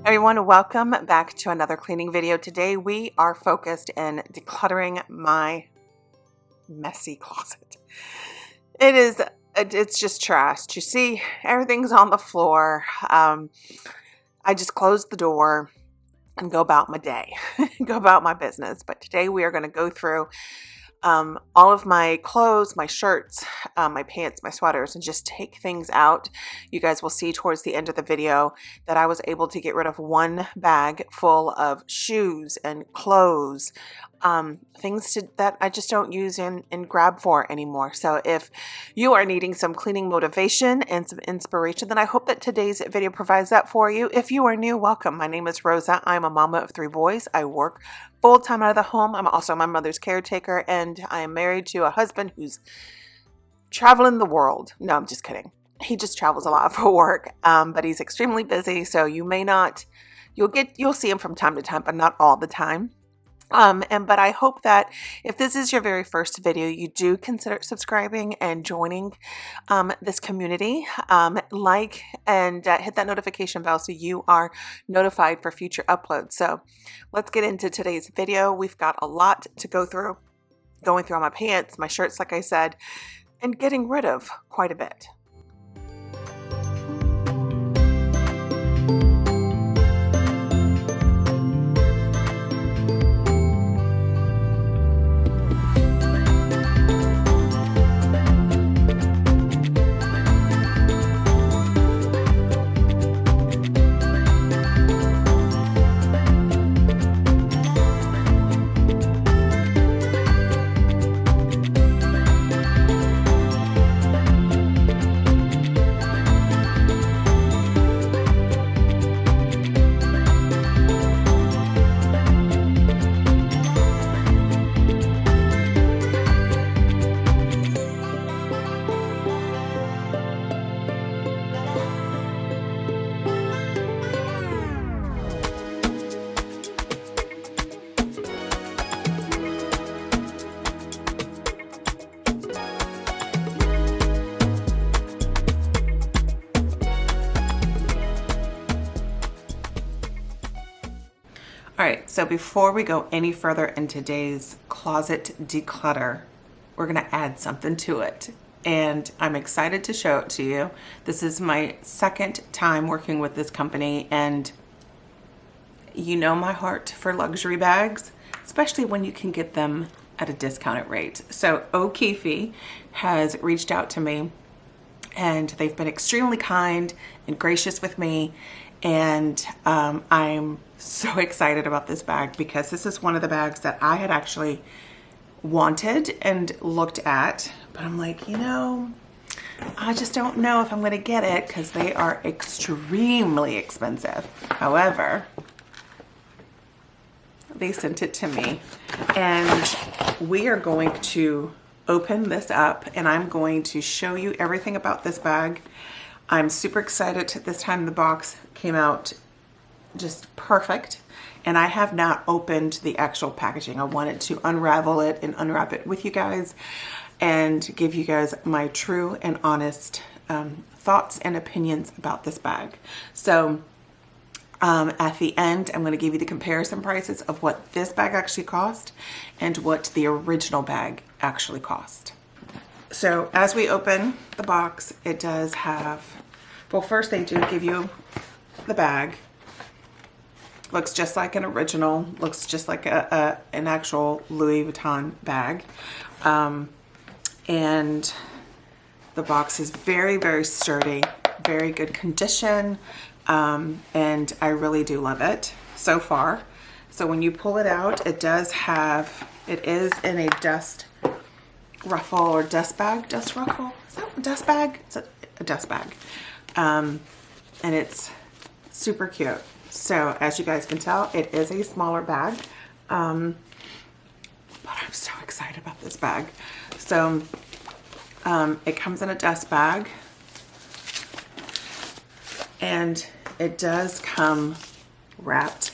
Everyone, welcome back to another cleaning video. Today we are focused in decluttering my messy closet. It's just trashed. You see, everything's on the floor. I just closed the door and go about my day, go about my business. But today we are going to go through all of my clothes, my shirts, my pants, my sweaters, and just take things out. You guys will see towards the end of the video that I was able to get rid of one bag full of shoes and clothes, things that I just don't use and grab for anymore. So if you are needing some cleaning motivation and some inspiration, then I hope that today's video provides that for you. If you are new, welcome. My name is Rosa. I'm a mama of 3 boys. I work full-time out of the home. I'm also my mother's caretaker, and I am married to a husband who's traveling the world. No, I'm just kidding. He just travels a lot for work, but he's extremely busy, so you'll see him from time to time, but not all the time. But I hope that if this is your very first video, you do consider subscribing and joining this community. Like and hit that notification bell so you are notified for future uploads. So let's get into today's video. We've got a lot to go through, going through all my pants, my shirts, like I said, and getting rid of quite a bit. All right, so before we go any further in today's closet declutter, we're gonna add something to it. And I'm excited to show it to you. This is my second time working with this company, and you know my heart for luxury bags, especially when you can get them at a discounted rate. So Okify has reached out to me, and they've been extremely kind and gracious with me. And I'm so excited about this bag because this is one of the bags that I had actually wanted and looked at, but I'm like, I just don't know if I'm going to get it because they are extremely expensive. However, they sent it to me, and we are going to open this up, and I'm going to show you everything about this bag. I'm super excited. This time the box came out just perfect, and I have not opened the actual packaging. I wanted to unravel it and unwrap it with you guys and give you guys my true and honest thoughts and opinions about this bag. So at the end, I'm going to give you the comparison prices of what this bag actually cost and what the original bag actually cost. So as we open the box, it does have, well, first they do give you the bag. Looks just like an original, looks just like an actual Louis Vuitton bag. And the box is very, very sturdy, very good condition. And I really do love it so far. So when you pull it out, it is in a dust ruffle or dust bag. Dust ruffle? Is that a dust bag? It's a dust bag. And it's super cute. So as you guys can tell, it is a smaller bag. But I'm so excited about this bag. So it comes in a dust bag, and it does come wrapped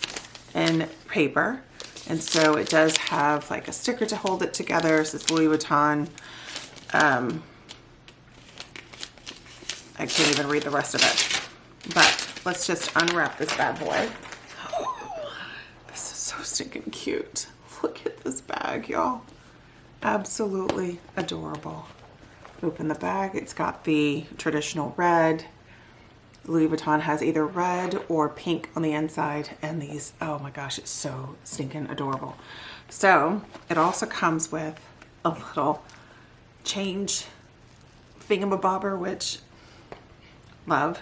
in paper. And so it does have like a sticker to hold it together. It says Louis Vuitton. I can't even read the rest of it. But let's just unwrap this bad boy. This is so stinking cute. Look at this bag, y'all. Absolutely adorable. Open the bag. It's got the traditional red. Louis Vuitton has either red or pink on the inside, and these, oh my gosh, it's so stinking adorable. So it also comes with a little change thingamabobber, which love.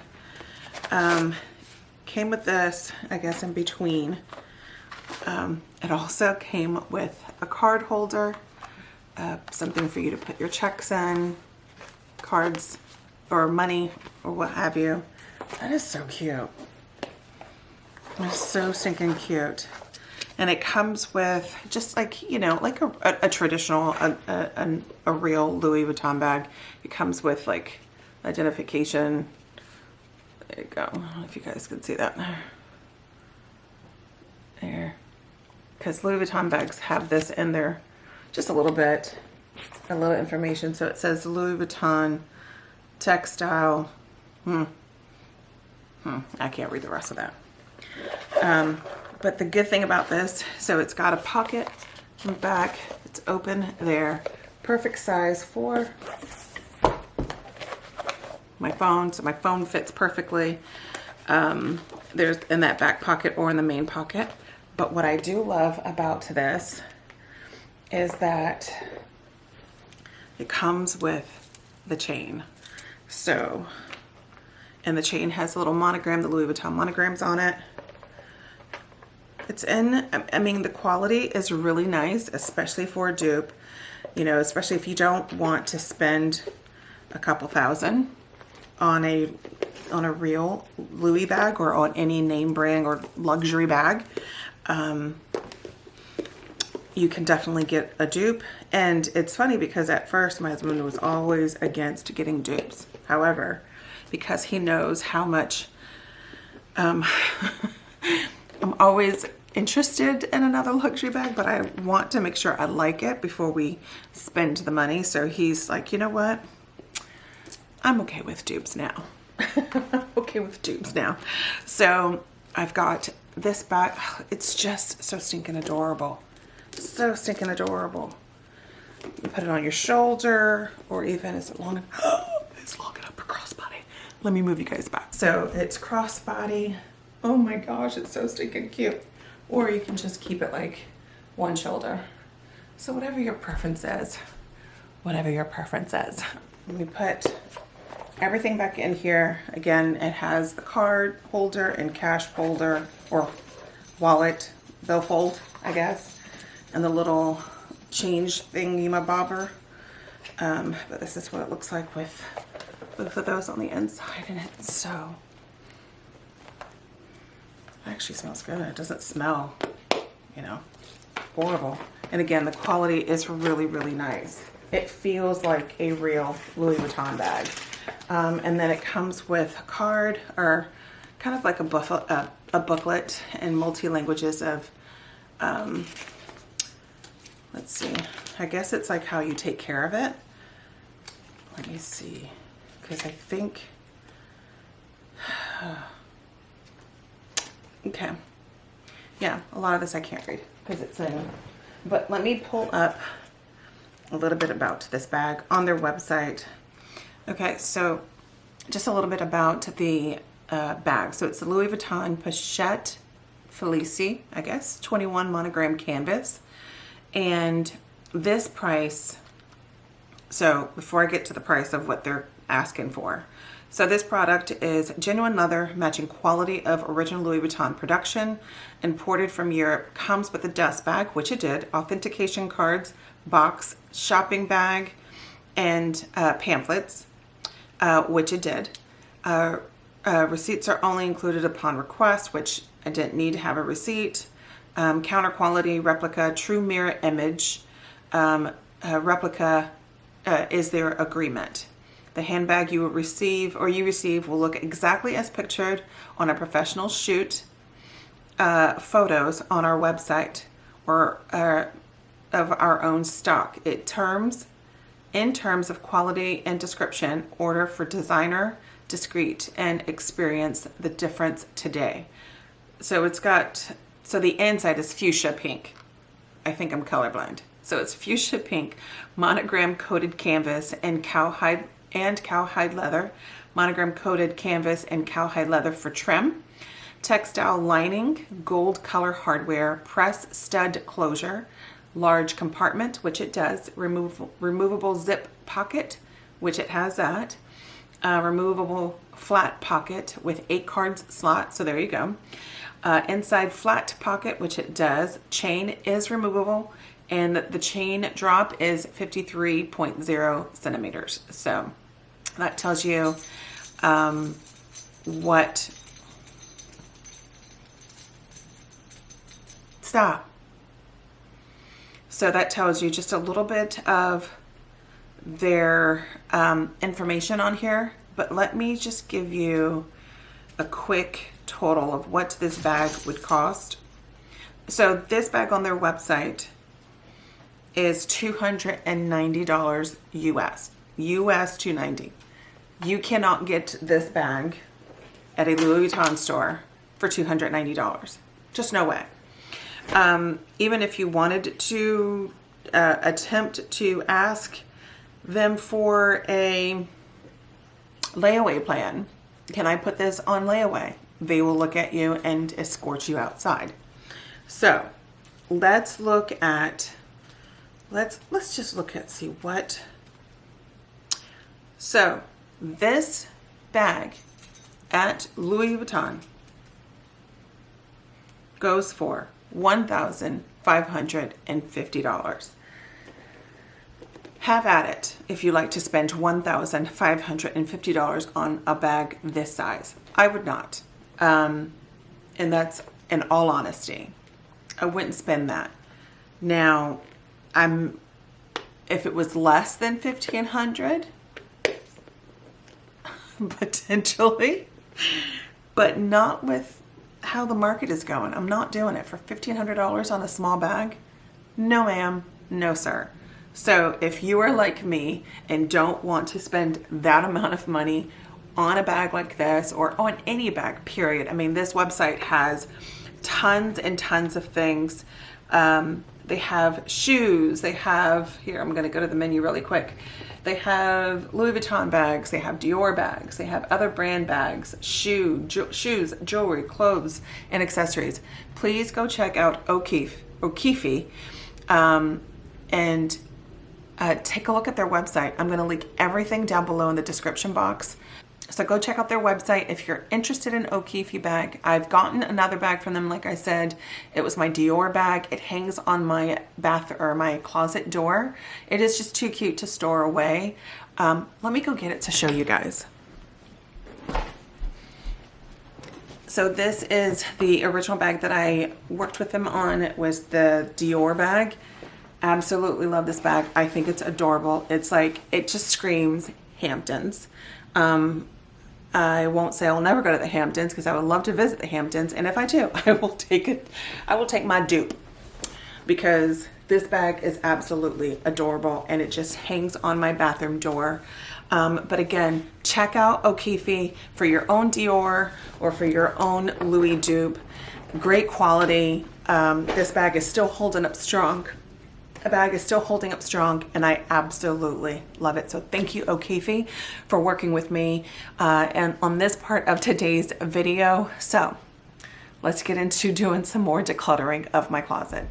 Came with this, I guess, in between. It also came with a card holder, something for you to put your checks in, cards or money or what have you. That is so cute. It's so stinking cute. And it comes with just like, you know, like a traditional, a real Louis Vuitton bag. It comes with like identification. There you go. I don't know if you guys can see that. There. Because Louis Vuitton bags have this in there just a little bit, a little information. So it says Louis Vuitton textile. I can't read the rest of that. But the good thing about this, so it's got a pocket in the back. It's open there. Perfect size for my phone. So my phone fits perfectly. There's in that back pocket or in the main pocket. But what I do love about this is that it comes with the chain. So, and the chain has a little monogram, the Louis Vuitton monograms on it. It's in, I mean, the quality is really nice, especially for a dupe, you know, especially if you don't want to spend a couple $1,000 on a real Louis bag or on any name brand or luxury bag. You can definitely get a dupe. And it's funny because at first my husband was always against getting dupes. However, because he knows how much I'm always interested in another luxury bag, but I want to make sure I like it before we spend the money. So he's like, you know what? I'm okay with dupes now. I'm okay with dupes now. So I've got this bag. It's just so stinking adorable. So stinking adorable. You put it on your shoulder, or even, is it long enough? It's long enough for crossbody. Let me move you guys back. So it's crossbody. Oh my gosh, it's so stinking cute. Or you can just keep it like one shoulder. So whatever your preference is, whatever your preference is. Let me put everything back in here. Again, it has the card holder and cash holder or wallet, billfold, I guess, and the little change thingy-mabobber. But this is what it looks like with both of those on the inside, and it's so, it actually smells good. It doesn't smell, you know, horrible. And again, the quality is really, really nice. It feels like a real Louis Vuitton bag. And then it comes with a card, or kind of like a booklet in multi-languages of, let's see, I guess it's like how you take care of it. Let me see, because I think, okay, yeah, a lot of this I can't read because it's in, but let me pull up a little bit about this bag on their website. Okay, so just a little bit about the bag. So it's the Louis Vuitton Pochette Felicie, I guess, 21 monogram canvas. And this price, so before I get to the price of what they're asking for. So this product is genuine leather, matching quality of original Louis Vuitton production, imported from Europe, comes with a dust bag, which it did, authentication cards, box, shopping bag, and pamphlets, which it did. Receipts are only included upon request, which I didn't need to have a receipt. Counter quality replica, true mirror image, replica is their agreement. The handbag you will receive will look exactly as pictured on a professional shoot. Photos on our website or of our own stock. In terms of quality and description, order for designer discreet, and experience the difference today. So the inside is fuchsia pink. I think I'm colorblind. So it's fuchsia pink, monogram coated canvas and cowhide leather, monogram coated canvas and cowhide leather for trim, textile lining, gold color hardware, press stud closure, large compartment, which it does, removable zip pocket, which it has that, removable flat pocket with 8 cards slot, so there you go. Inside flat pocket, which it does. Chain is removable, and the chain drop is 53.0 centimeters. So that tells you So that tells you just a little bit of their information on here, but let me just give you a quick total of what this bag would cost. So this bag on their website is $290 US $290. You cannot get this bag at a Louis Vuitton store for $290. Just no way. Even if you wanted to attempt to ask them for a layaway plan, can I put this on layaway? They will look at you and escort you outside. So let's just look at, see what. So this bag at Louis Vuitton goes for $1,550. Have at it if you like to spend $1,550 on a bag this size. I would not. And that's in all honesty. I wouldn't spend that. Now, if it was less than $1,500, potentially, but not with how the market is going. I'm not doing it for $1,500 on a small bag. No, ma'am. No, sir. So if you are like me and don't want to spend that amount of money on a bag like this, or on any bag, period. I mean, this website has tons and tons of things. They have shoes. They have, here, I'm going to go to the menu really quick. They have Louis Vuitton bags. They have Dior bags. They have other brand bags, shoes, jewelry, clothes, and accessories. Please go check out Okify, and take a look at their website. I'm going to link everything down below in the description box. So go check out their website if you're interested in Okify bag. I've gotten another bag from them. Like I said, it was my Dior bag. It hangs on my my closet door. It is just too cute to store away. Let me go get it to show you guys. So this is the original bag that I worked with them on. It was the Dior bag. Absolutely love this bag. I think it's adorable. It's like, it just screams Hamptons. I won't say I'll never go to the Hamptons because I would love to visit the Hamptons. And if I do, I will take it. I will take my dupe because this bag is absolutely adorable and it just hangs on my bathroom door. But again, check out Okify for your own Dior or for your own Louis dupe. Great quality. This bag is still holding up strong. A bag is still holding up strong and I absolutely love it. So thank you, Okify, for working with me and on this part of today's video. So let's get into doing some more decluttering of my closet.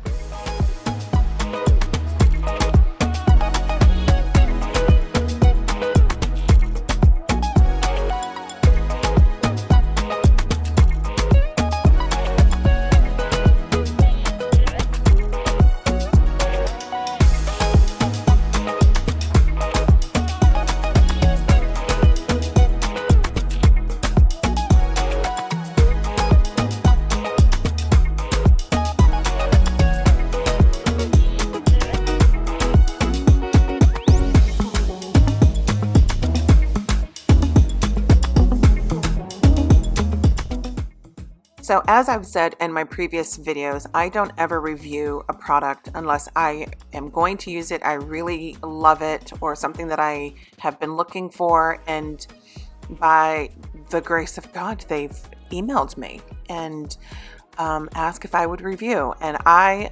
So as I've said in my previous videos, I don't ever review a product unless I am going to use it, I really love it, or something that I have been looking for, and by the grace of God, they've emailed me and asked if I would review. And I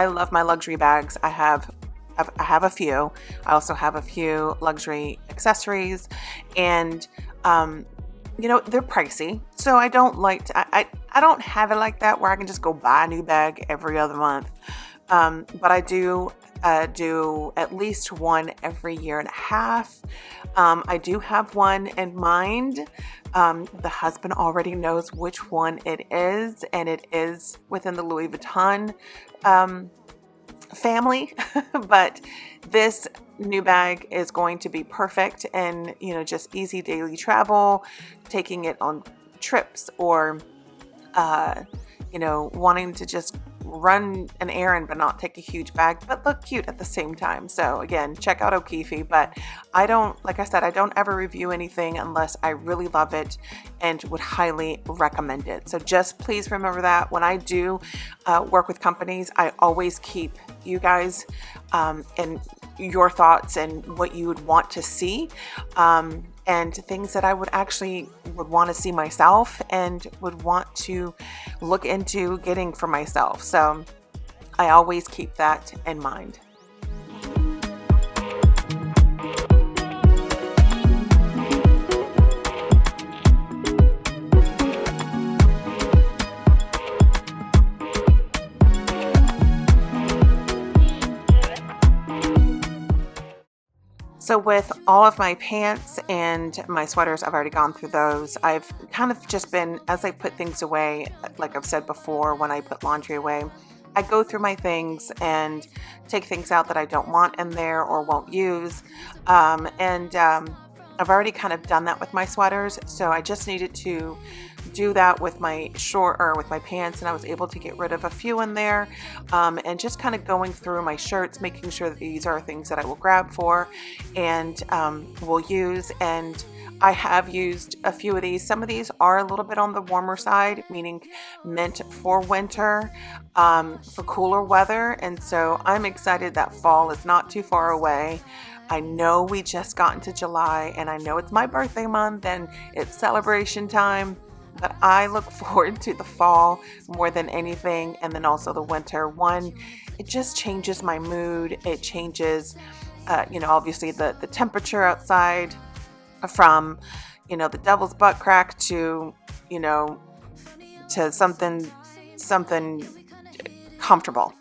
love my luxury bags. I have a few. I also have a few luxury accessories, and they're pricey. So I don't like to, I don't have it like that where I can just go buy a new bag every other month. But I do at least one every year and a half. I do have one in mind. The husband already knows which one it is, and it is within the Louis Vuitton family. But this new bag is going to be perfect and, just easy daily travel, taking it on trips, or, wanting to just run an errand but not take a huge bag but look cute at the same time. So again, check out Okify, but I don't ever review anything unless I really love it and would highly recommend it. So just please remember that when I do work with companies, I always keep you guys and your thoughts and what you would want to see, and things that I would want to see myself and would want to look into getting for myself. So I always keep that in mind. So with all of my pants and my sweaters, I've already gone through those. I've kind of just been, as I put things away, like I've said before, when I put laundry away, I go through my things and take things out that I don't want in there or won't use. I've already kind of done that with my sweaters. So I just needed to do that with my pants, and I was able to get rid of a few in there, and just kind of going through my shirts, making sure that these are things that I will grab for and will use. And I have used a few of these. Some of these are a little bit on the warmer side, meaning meant for winter, for cooler weather. And so I'm excited that fall is not too far away. I know we just got into July, and I know it's my birthday month and it's celebration time, but I look forward to the fall more than anything. And then also the winter one, it just changes my mood. It changes, obviously the temperature outside from, the devil's butt crack to something comfortable.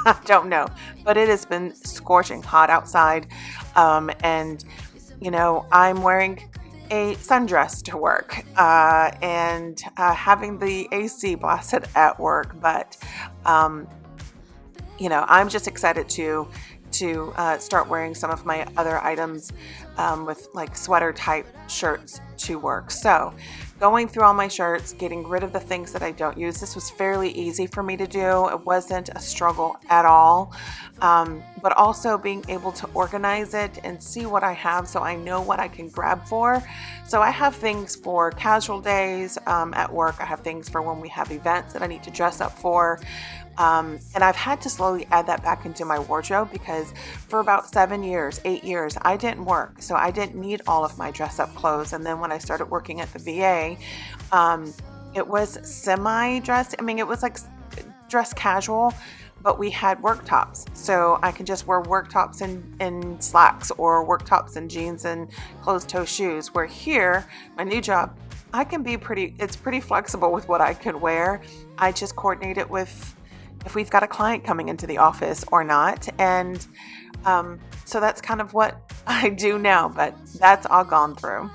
I don't know, but it has been scorching hot outside. And I'm wearing a sundress to work, and having the AC blasted at work. But, I'm just excited to start wearing some of my other items, with like sweater type shirts to work. So going through all my shirts, getting rid of the things that I don't use. This was fairly easy for me to do. It wasn't a struggle at all. But also being able to organize it and see what I have so I know what I can grab for. So I have things for casual days at work. I have things for when we have events that I need to dress up for. And I've had to slowly add that back into my wardrobe because for about 8 years, I didn't work. So I didn't need all of my dress up clothes. And then when I started working at the VA, it was semi-dress. It was like dress casual, but we had work tops. So I can just wear work tops in slacks or work tops and jeans and closed-toe shoes. Where here, my new job, I can be it's pretty flexible with what I can wear. I just coordinate it with if we've got a client coming into the office or not. And so that's kind of what I do now, but that's all gone through.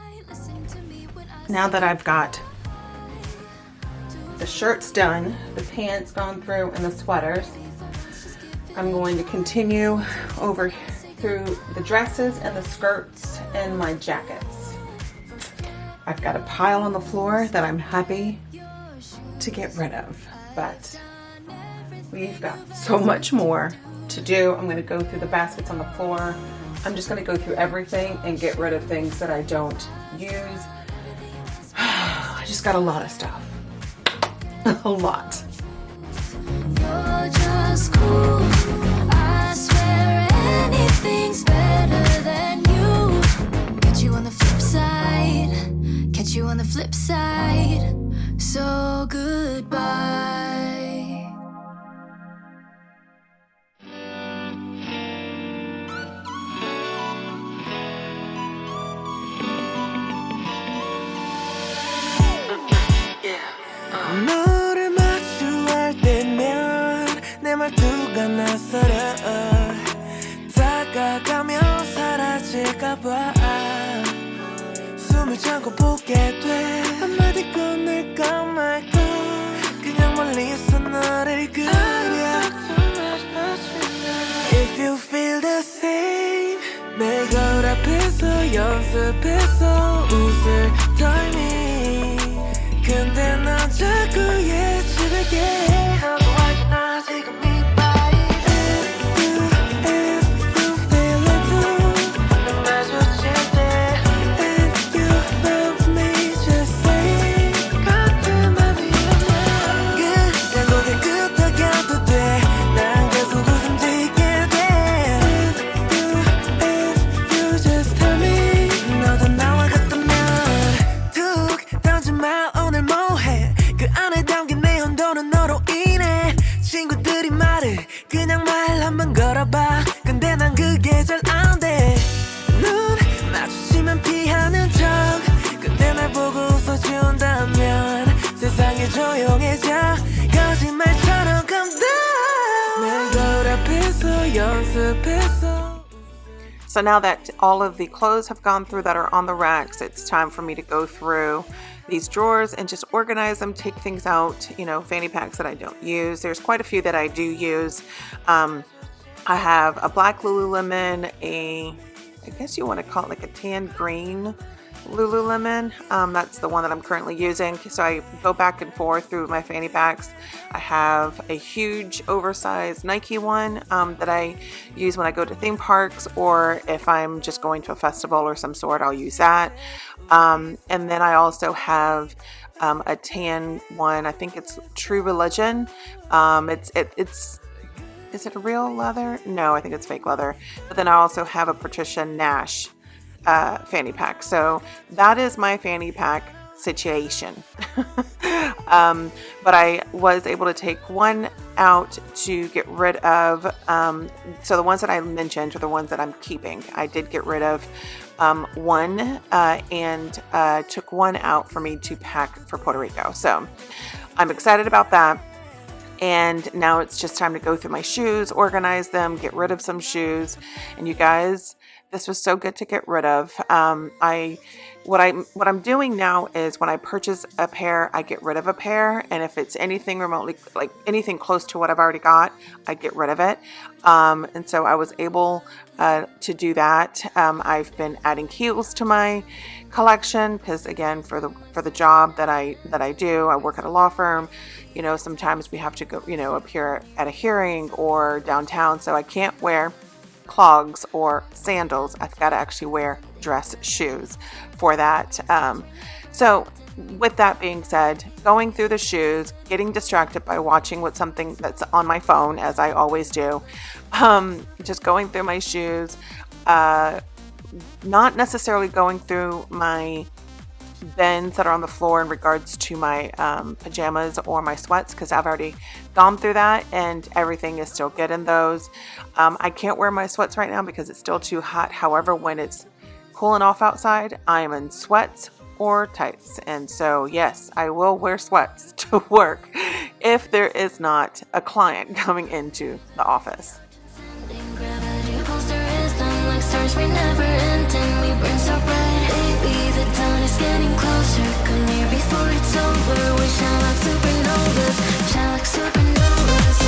Now that I've got the shirts done, the pants gone through, and the sweaters, I'm going to continue over through the dresses and the skirts and my jackets. I've got a pile on the floor that I'm happy to get rid of, but we've got so much more to do. I'm going to go through the baskets on the floor. I'm just going to go through everything and get rid of things that I don't use. I just got a lot of stuff. A lot. You're just cool. I swear anything's better than you. Get you on the flip side. catch you on the flip side. So goodbye. 너를 마주할 때면 내 말투가 낯설어 다가가면 사라질까봐 숨을 참고 보게 돼 한마디 꺼낼까 말까 그냥 멀리서 너를 그려 If you feel the same 내 거울 앞에서 연습해서 웃을 타이밍 근데 난 자꾸 예측을게 너도 알고 나 지금 이 vibe If you feel it too 난 마주칠 때 If you love me just say 같은 맘이라면 그냥 고개 끄덕여도 돼 난 계속 웃음 짓게 돼 If you just tell me 너도 나와 같다면 툭 던진 말 오늘 뭐해 그 안에 담긴 내 혼돈은 너로 인해 친구들이 말을 그냥 말 한번 걸어봐 근데 난 그게 잘 안 돼 눈 마주치면 피하는 척 근데 날 보고 웃어준다면 세상이 조용해져 거짓말처럼 come down 내 거울 앞에서 연습해서 So now that all of the clothes have gone through that are on the racks, it's time for me to go through these drawers and just organize them, take things out, fanny packs that I don't use. There's quite a few that I do use. I have a black Lululemon, I guess you want to call it like a tan green Lululemon. That's the one that I'm currently using. So I go back and forth through my fanny packs. I have a huge oversized Nike one that I use when I go to theme parks, or if I'm just going to a festival or some sort, I'll use that. And then I also have a tan one. I think it's True Religion. Is it a real leather? No, I think it's fake leather. But then I also have a Patricia Nash fanny pack. So that is my fanny pack situation. But I was able to take one out to get rid of. So the ones that I mentioned are the ones that I'm keeping. I did get rid of one and took one out for me to pack for Puerto Rico. So I'm excited about that. And now it's just time to go through my shoes, organize them, get rid of some shoes. And you guys, this was so good to get rid of. What I'm doing now is when I purchase a pair, I get rid of a pair, and if it's anything remotely, like anything close to what I've already got, I get rid of it. And so I was able to do that. I've been adding heels to my collection because, again, for the job that I do, I work at a law firm. Sometimes we have to go, appear at a hearing or downtown, so I can't wear clogs or sandals. I've got to actually wear dress shoes for that. So with that being said, going through the shoes, getting distracted by watching something that's on my phone, as I always do, just going through my shoes, not necessarily going through my bins that are on the floor in regards to my pajamas or my sweats, because I've already gone through that and everything is still good in those. I can't wear my sweats right now because it's still too hot. However, when it's cooling off outside, I am in sweats or tights. And so, yes, I will wear sweats to work if there is not a client coming into the office. Gravity pulls the rhythm like stars we never end and we burn so bright. Baby, the dawn is getting closer. Come here before it's over. We shine like supernovas. Shine like supernovas.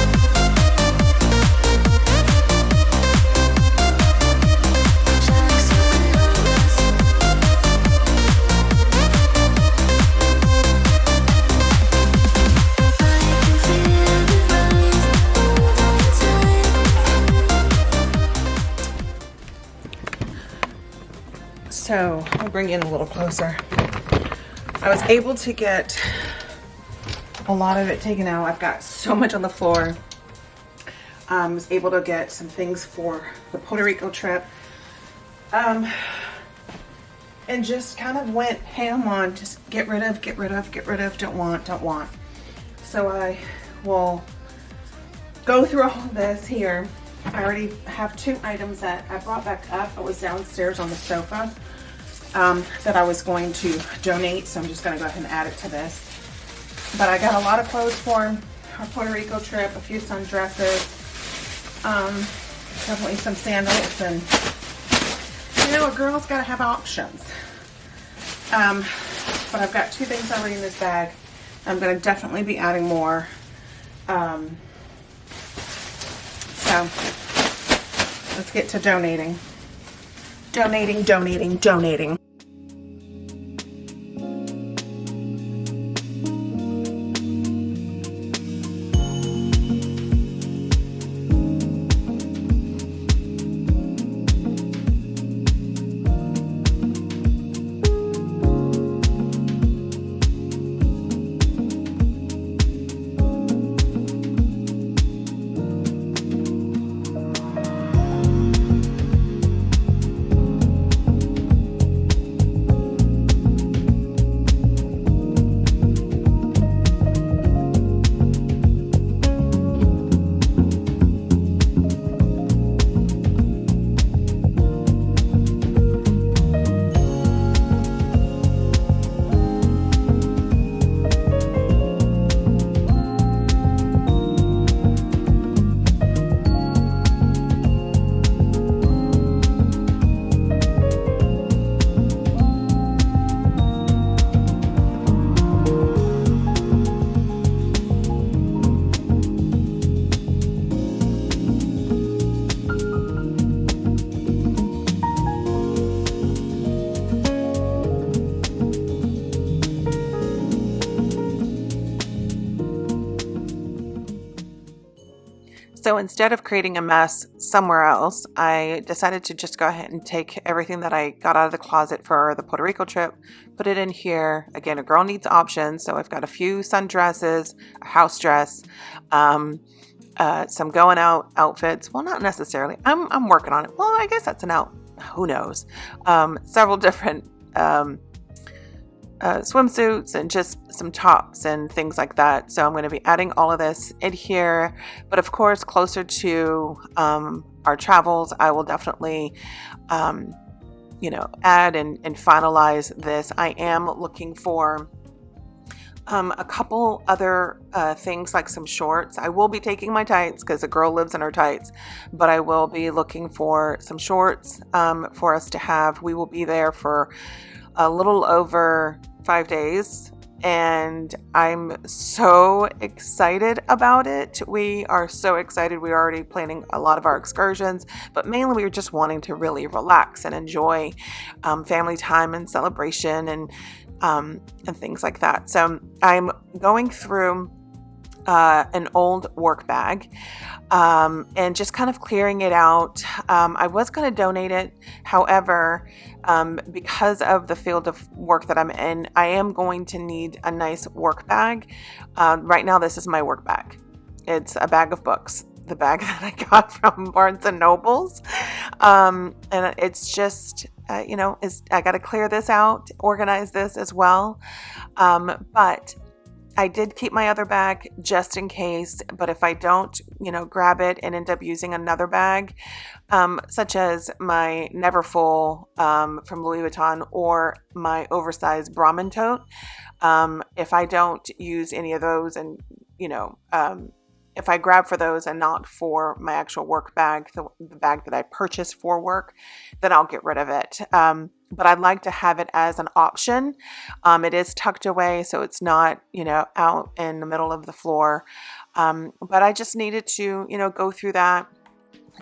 Shine like supernovas. I can feel the rise all the time. So I'll bring you in a little closer. I was able to get a lot of it taken out. I've got so much on the floor. I was able to get some things for the Puerto Rico trip. and just kind of went ham on just get rid of, don't want. So I will go through all of this here. I already have 2 items that I brought back up. I was downstairs on the sofa that I was going to donate, so I'm just going to go ahead and add it to this. But I got a lot of clothes for our Puerto Rico trip, a few sundresses, definitely some sandals, and a girl's got to have options. But I've got 2 things already in this bag. I'm going to definitely be adding more. So let's get to donating. Donating. So instead of creating a mess somewhere else, I decided to just go ahead and take everything that I got out of the closet for the Puerto Rico trip, put it in here. Again, a girl needs options. So I've got a few sundresses, a house dress, some going out outfits. Well, not necessarily. I'm working on it. Well, I guess that's an out. Who knows? Several different swimsuits and just some tops and things like that. So I'm going to be adding all of this in here. But of course, closer to our travels, I will definitely, add and finalize this. I am looking for a couple other things like some shorts. I will be taking my tights because a girl lives in her tights, but I will be looking for some shorts for us to have. We will be there for a little over 5 days, and I'm so excited about it. We are so excited. We're already planning a lot of our excursions, but mainly we were just wanting to really relax and enjoy family time and celebration and things like that. So I'm going through an old work bag and just kind of clearing it out. I was going to donate it. However, because of the field of work that I'm in, I am going to need a nice work bag. Right now, this is my work bag. It's a bag of books, the bag that I got from Barnes and Nobles. And it's just, I got to clear this out, organize this as well. But I did keep my other bag just in case, but if I don't, grab it and end up using another bag, such as my Neverfull from Louis Vuitton or my oversized Brahmin tote, if I don't use any of those and, if I grab for those and not for my actual work bag, the bag that I purchased for work, then I'll get rid of it. But I'd like to have it as an option. It is tucked away, so it's not, out in the middle of the floor. But I just needed to, go through that,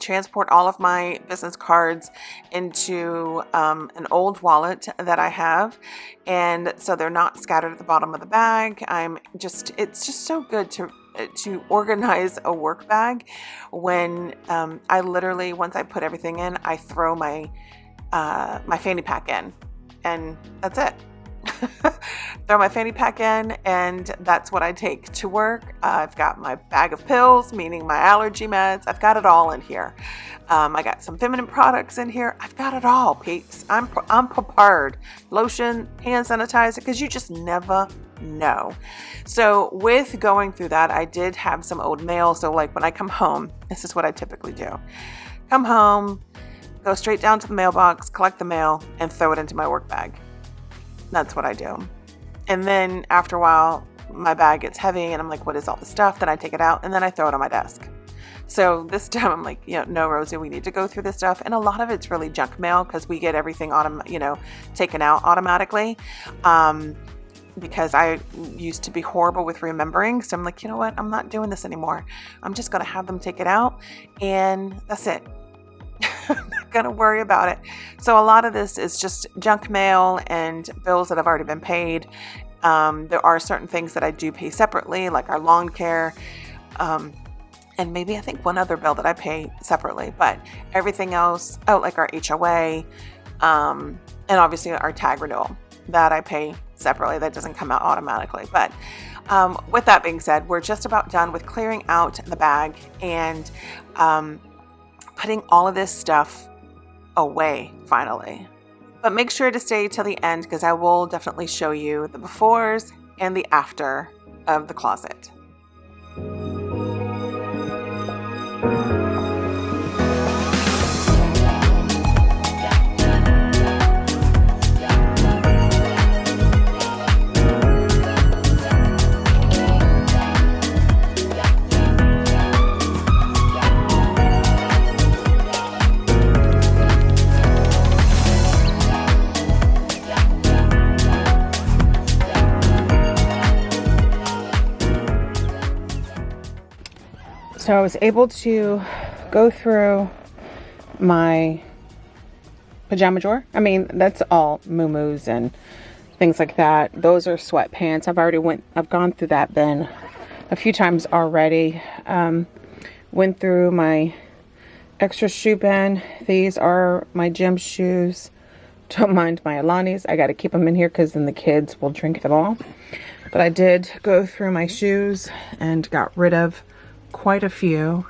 transport all of my business cards into an old wallet that I have. And so they're not scattered at the bottom of the bag. It's just so good to organize a work bag when I literally, once I put everything in, I throw my fanny pack in, and that's it. throw my fanny pack in, and that's what I take to work. I've got my bag of pills, meaning my allergy meds. I've got it all in here. I got some feminine products in here. I've got it all, peeps. I'm prepared. Lotion, hand sanitizer, because you just never know. So with going through that, I did have some old mail. So like when I come home, this is what I typically do. Come home, go straight down to the mailbox, collect the mail, and throw it into my work bag. That's what I do. And then after a while, my bag gets heavy and I'm like, what is all this stuff? Then I take it out and then I throw it on my desk. So this time I'm like, no, Rosa, we need to go through this stuff. And a lot of it's really junk mail because we get everything taken out automatically. Because I used to be horrible with remembering. So I'm like, you know what? I'm not doing this anymore. I'm just going to have them take it out and that's it. I'm not going to worry about it. So a lot of this is just junk mail and bills that have already been paid. There are certain things that I do pay separately, like our lawn care, and maybe I think one other bill that I pay separately, but everything else, like our HOA, and obviously our tag renewal that I pay separately. That doesn't come out automatically. But with that being said, we're just about done with clearing out the bag and putting all of this stuff away finally. But make sure to stay till the end because I will definitely show you the befores and the after of the closet. So I was able to go through my pajama drawer. I mean, that's all muumuus and things like that. Those are sweatpants. I've gone through that bin a few times already. Went through my extra shoe bin. These are my gym shoes. Don't mind my Alanis. I got to keep them in here because then the kids will drink them all. But I did go through my shoes and got rid of quite a few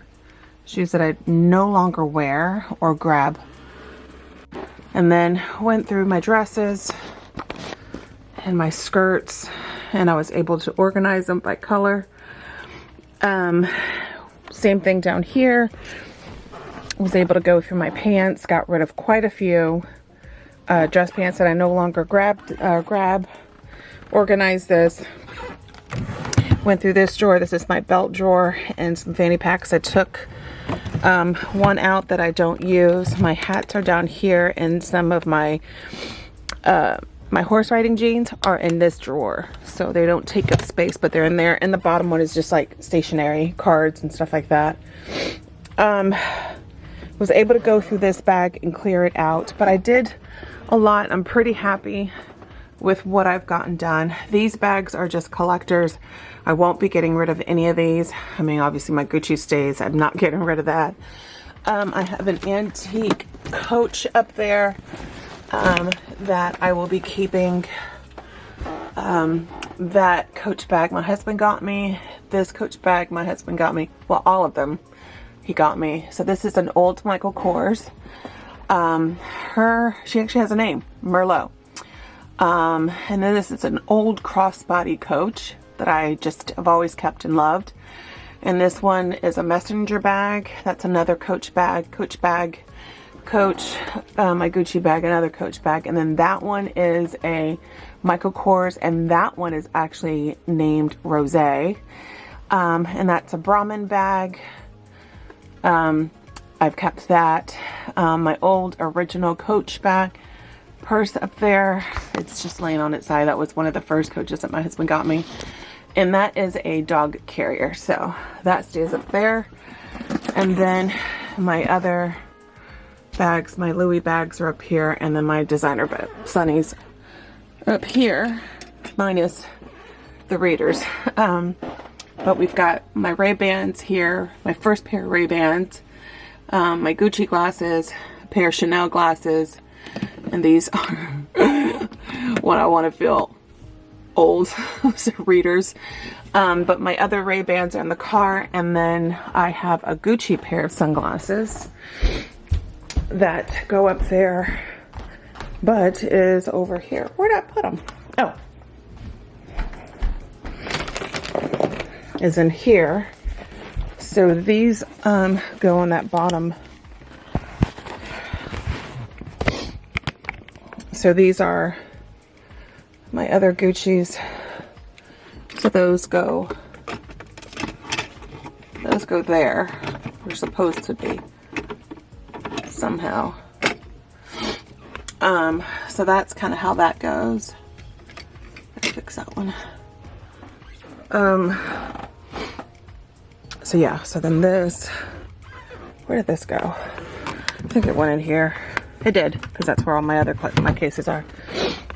shoes that I no longer wear or grab. And then went through my dresses and my skirts, and I was able to organize them by color. Same thing down here. Was able to go through my pants, got rid of quite a few dress pants that I no longer grab. Organized this. Went through this drawer. This is my belt drawer and some fanny packs. I took one out that I don't use. My hats are down here, and some of my my horse riding jeans are in this drawer, so they don't take up space, but they're in there. And the bottom one is just like stationery, cards and stuff like that. Was able to go through this bag and clear it out, but I did a lot. I'm pretty happy with what I've gotten done. These bags are just collectors. I won't be getting rid of any of these. I mean, obviously my Gucci stays. I'm not getting rid of that. I have an antique Coach up there that I will be keeping. That Coach bag my husband got me. This Coach bag my husband got me. Well, all of them he got me. So this is an old Michael Kors. She actually has a name, Merlot. And then this is an old crossbody Coach that I just have always kept and loved. And this one is a messenger bag. That's another Coach bag, Coach, my Gucci bag, another Coach bag. And then that one is a Michael Kors, and that one is actually named Rosa. And that's a Brahmin bag. I've kept that. My old original Coach bag. Purse up there, it's just laying on its side. That was one of the first Coaches that my husband got me, and that is a dog carrier, so that stays up there. And then my other bags, my Louis bags, are up here, and then my designer sunnies are up here, minus the readers. But we've got my Ray-Bans here, my first pair of Ray-Bans, my Gucci glasses, a pair of Chanel glasses. And these are when I want to feel old as readers. But my other Ray-Bans are in the car, and then I have a Gucci pair of sunglasses that go up there, but is over here. Where did I put them? Oh, is in here. So these go on that bottom. So these are my other Gucci's. So those go there. They're supposed to be somehow. So that's kind of how that goes. Let's fix that one. So yeah, so then this, where did this go? I think it went in here. It did, because that's where all my other my cases are.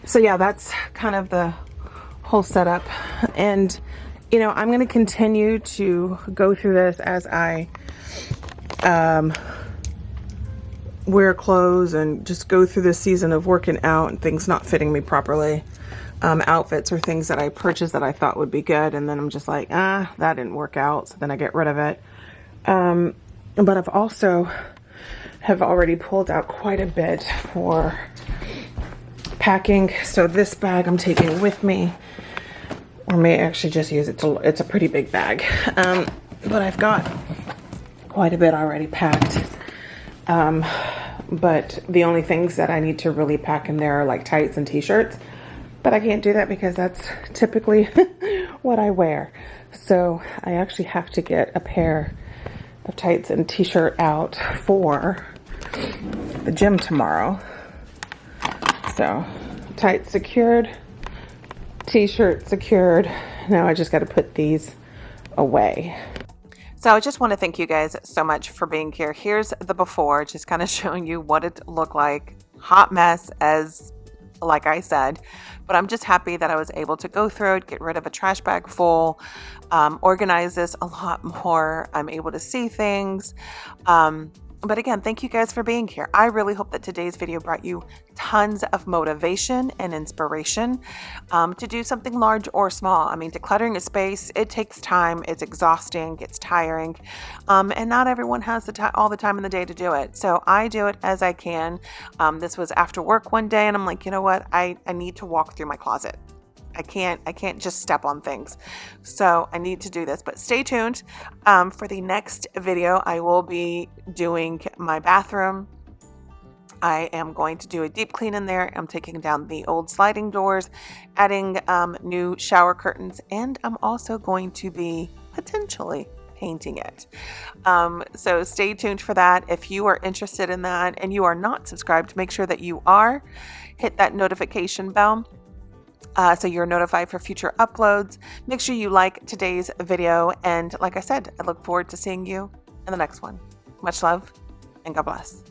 So yeah, that's kind of the whole setup. And, you know, I'm going to continue to go through this as I wear clothes and just go through this season of working out and things not fitting me properly. Outfits or things that I purchased that I thought would be good, and then I'm just like, that didn't work out, so then I get rid of it. But I've also have already pulled out quite a bit for packing. So this bag I'm taking with me, or may actually just use it to, it's a pretty big bag. But I've got quite a bit already packed. But the only things that I need to really pack in there are like tights and t-shirts. But I can't do that because that's typically what I wear. So I actually have to get a pair of tights and t-shirt out for the gym tomorrow. So tights secured, t-shirt secured. Now I just got to put these away. So I just want to thank you guys so much for being here. Here's the before, just kind of showing you what it looked like. Hot mess, as like I said, but I'm just happy that I was able to go through it, get rid of a trash bag full, organize this a lot more. I'm able to see things. But again, thank you guys for being here. I really hope that today's video brought you tons of motivation and inspiration to do something large or small. I mean, decluttering a space, it takes time, it's exhausting, it's tiring, and not everyone has all the time in the day to do it. So I do it as I can. This was after work one day, and I'm like, you know what? I need to walk through my closet. I can't just step on things. So I need to do this, but stay tuned. For the next video, I will be doing my bathroom. I am going to do a deep clean in there. I'm taking down the old sliding doors, adding new shower curtains, and I'm also going to be potentially painting it. So stay tuned for that. If you are interested in that and you are not subscribed, make sure that you are. Hit that notification bell. So you're notified for future uploads. Make sure you like today's video. And like I said, I look forward to seeing you in the next one. Much love and God bless.